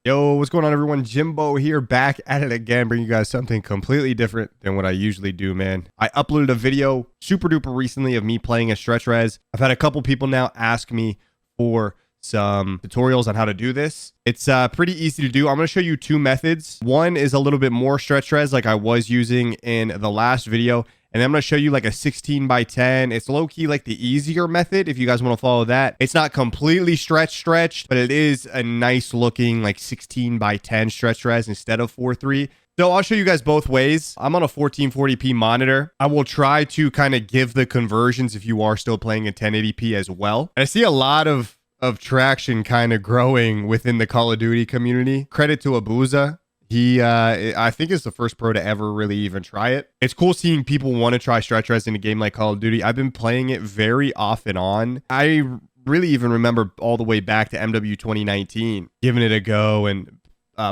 Yo, what's going on, everyone? Jimbo here, back at it again, bringing you guys something completely different than what I usually do, man. I uploaded a video super duper recently of me playing a stretch res. I've had a couple people now ask me for some tutorials on how to do this. It's pretty easy to do. I'm going to show you two methods. One is a little bit more stretch res like I was using in the last video. And then I'm going to show you like a 16 by 10. It's low key like the easier method if you guys want to follow that. It's not completely stretched, but it is a nice looking like 16 by 10 stretch res instead of 4:3. So I'll show you guys both ways. I'm on a 1440p monitor. I will try to kind of give the conversions if you are still playing in 1080p as well. And I see a lot of traction kind of growing within the Call of Duty community. Credit to Abuza. He, I think, is the first pro to ever really even try it. It's cool seeing people want to try stretch res in a game like Call of Duty. I've been playing it very off and on. I really even remember all the way back to MW 2019, giving it a go and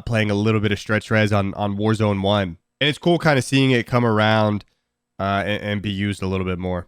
playing a little bit of stretch res on Warzone 1. And it's cool kind of seeing it come around and be used a little bit more.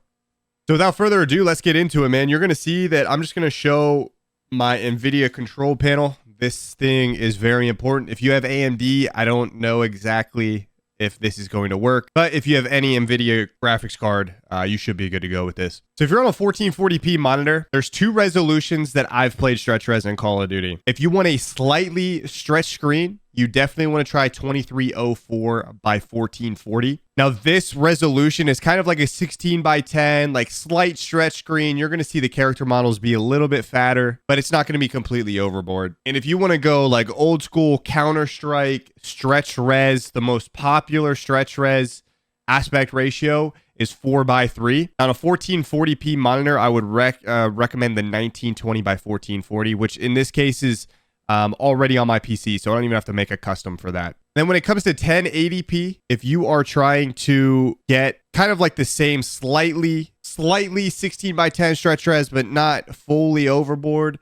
So without further ado, let's get into it, man. You're going to see that I'm just going to show my Nvidia control panel. This thing is very important. If you have AMD, I don't know exactly if this is going to work, but if you have any Nvidia graphics card, you should be good to go with this. So if you're on a 1440p monitor, there's two resolutions that I've played stretch res in Call of Duty. If you want a slightly stretched screen, you definitely want to try 2304 by 1440. Now this resolution is kind of like a 16 by 10, like slight stretch screen. You're going to see the character models be a little bit fatter, but it's not going to be completely overboard. And if you want to go like old school Counter-Strike stretch res, the most popular stretch res aspect ratio is 4:3. On a 1440p monitor, I would recommend the 1920 by 1440, which in this case is already on my PC, so I don't even have to make a custom for that. Then when it comes to 1080p, if you are trying to get kind of like the same slightly 16 by 10 stretch res, but not fully overboard,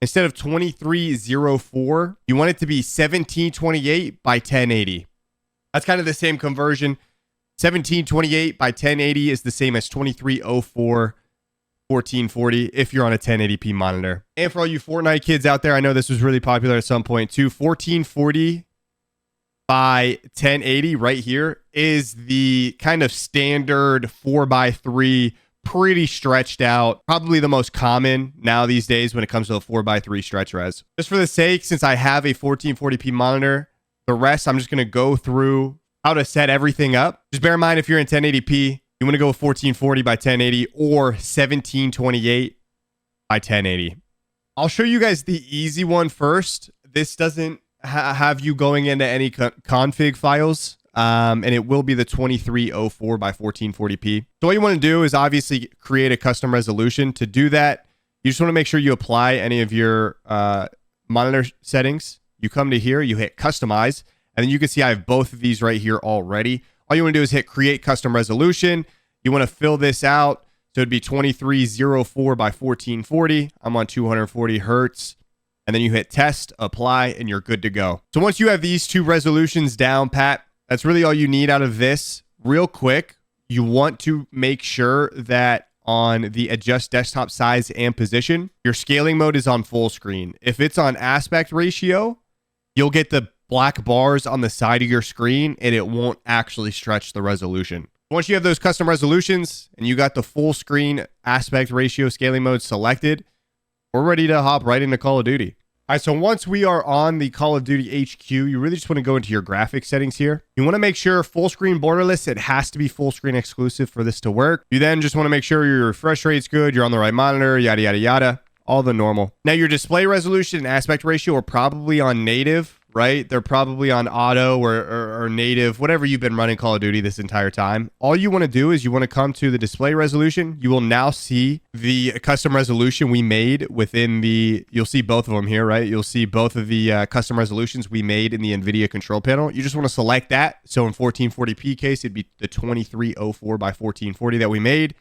instead of 2304, you want it to be 1728 by 1080. That's kind of the same conversion. 1728 by 1080 is the same as 2304 1440 if you're on a 1080p monitor. And for all you Fortnite kids out there, I know this was really popular at some point too. 1440 by 1080 right here is the kind of standard 4:3, pretty stretched out, probably the most common now these days when it comes to a 4:3 stretch res. Just for the sake, since I have a 1440p monitor, the rest I'm just going to go through how to set everything up. Just bear in mind, if you're in 1080p, you want to go with 1440 by 1080 or 1728 by 1080. I'll show you guys the easy one first. This doesn't have you going into any config files, and it will be the 2304 by 1440p. So what you want to do is obviously create a custom resolution. To do that, you just want to make sure you apply any of your monitor settings. You come to here, you hit customize, and then you can see I have both of these right here already. All you want to do is hit create custom resolution. You want to fill this out. So it'd be 2304 by 1440. I'm on 240 hertz. And then you hit test, apply, and you're good to go. So once you have these two resolutions down, Pat, that's really all you need out of this. Real quick, you want to make sure that on the adjust desktop size and position, your scaling mode is on full screen. If it's on aspect ratio, you'll get the black bars on the side of your screen and it won't actually stretch the resolution. Once you have those custom resolutions and you got the full screen aspect ratio scaling mode selected, we're ready to hop right into Call of Duty. All right, so once we are on the Call of Duty HQ, you really just want to go into your graphics settings here. You want to make sure full screen borderless, it has to be full screen exclusive for this to work. You then just want to make sure your refresh rate's good, you're on the right monitor, yada, yada, yada, all the normal. Now your display resolution and aspect ratio are probably on native, right? They're probably on auto or native, whatever you've been running Call of Duty this entire time. All you want to do is you want to come to the display resolution. You will now see the custom resolution we made within the, you'll see both of them here, right? You'll see both of the custom resolutions we made in the Nvidia control panel. You just want to select that. So in 1440p case, it'd be the 2304 by 1440 that we made.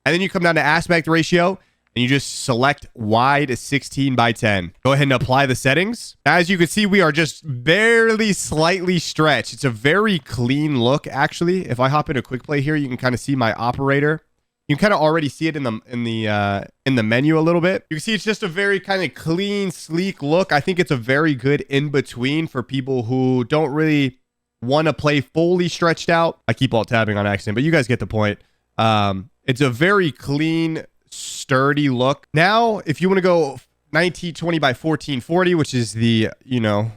And then you come down to aspect ratio, and you just select wide 16 by 10. Go ahead and apply the settings. As you can see, we are just barely slightly stretched. It's a very clean look, actually. If I hop into quick play here, you can kind of see my operator. You can kind of already see it in the menu a little bit. You can see it's just a very kind of clean, sleek look. I think it's a very good in between for people who don't really want to play fully stretched out. I keep alt tabbing on accident, but you guys get the point. It's a very clean, sturdy look. Now, if you want to go 1920 by 1440, which is the,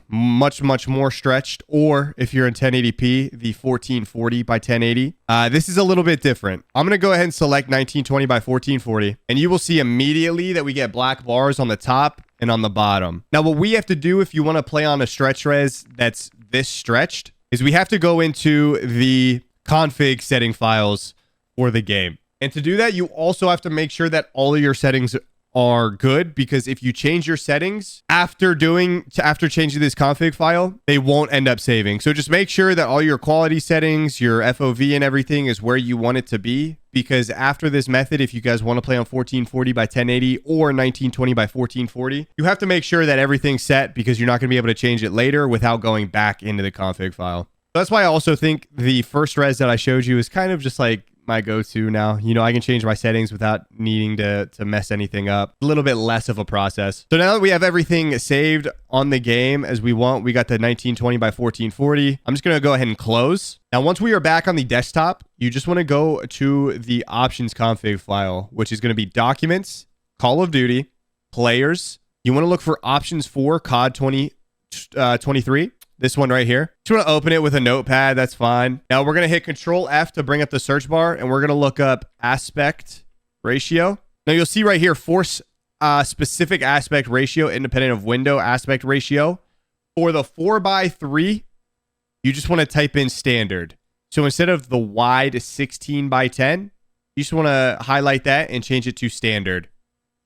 much more stretched, or if you're in 1080p, the 1440 by 1080. This is a little bit different. I'm going to go ahead and select 1920 by 1440, and you will see immediately that we get black bars on the top and on the bottom. Now, what we have to do if you want to play on a stretch res that's this stretched is we have to go into the config setting files for the game. And to do that, you also have to make sure that all of your settings are good, because if you change your settings after changing this config file, they won't end up saving. So just make sure that all your quality settings, your FOV and everything is where you want it to be, because after this method, if you guys want to play on 1440 by 1080 or 1920 by 1440, you have to make sure that everything's set, because you're not going to be able to change it later without going back into the config file. That's why I also think the first res that I showed you is kind of just like my go-to now. I can change my settings without needing to mess anything up. A little bit less of a process. So now that we have everything saved on the game as we want, we got the 1920 by 1440. I'm just going to go ahead and close. Now, once we are back on the desktop, you just want to go to the options config file, which is going to be documents, Call of Duty, players. You want to look for options for COD 2023. This one right here. Just want to open it with a notepad. That's fine. Now we're going to hit Control F to bring up the search bar, and we're going to look up aspect ratio. Now you'll see right here, force specific aspect ratio independent of window aspect ratio. For the 4:3, you just want to type in standard. So instead of the wide 16 by 10, you just want to highlight that and change it to standard.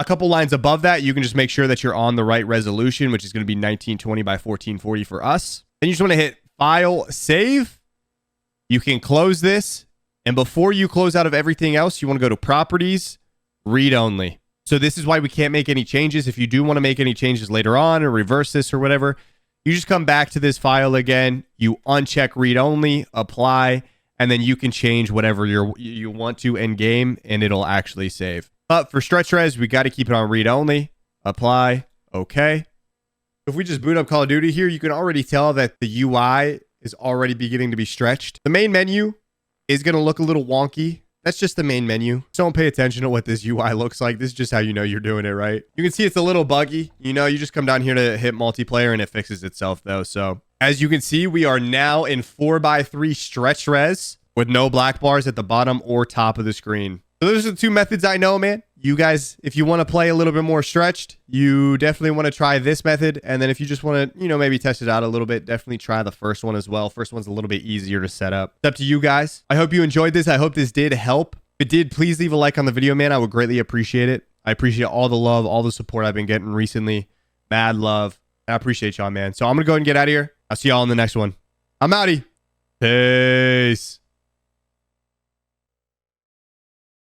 A couple lines above that, you can just make sure that you're on the right resolution, which is going to be 1920 by 1440 for us. Then you just want to hit File, Save. You can close this. And before you close out of everything else, you want to go to Properties, Read Only. So this is why we can't make any changes. If you do want to make any changes later on or reverse this or whatever, you just come back to this file again. You uncheck Read Only, Apply, and then you can change whatever you want to in game, and it'll actually save. But for stretch res, we got to keep it on read only. Apply. Okay. If we just boot up Call of Duty here, you can already tell that the UI is already beginning to be stretched. The main menu is going to look a little wonky. That's just the main menu. So don't pay attention to what this UI looks like. This is just how you know you're doing it right. You can see it's a little buggy. You just come down here to hit multiplayer and it fixes itself though. So as you can see, we are now in 4:3 stretch res with no black bars at the bottom or top of the screen. So those are the two methods I know, man. You guys, if you want to play a little bit more stretched, you definitely want to try this method. And then if you just want to, maybe test it out a little bit, definitely try the first one as well. First one's a little bit easier to set up. It's up to you guys. I hope you enjoyed this. I hope this did help. If it did, please leave a like on the video, man. I would greatly appreciate it. I appreciate all the love, all the support I've been getting recently. Mad love. I appreciate y'all, man. So I'm going to go ahead and get out of here. I'll see y'all in the next one. I'm outie. Peace.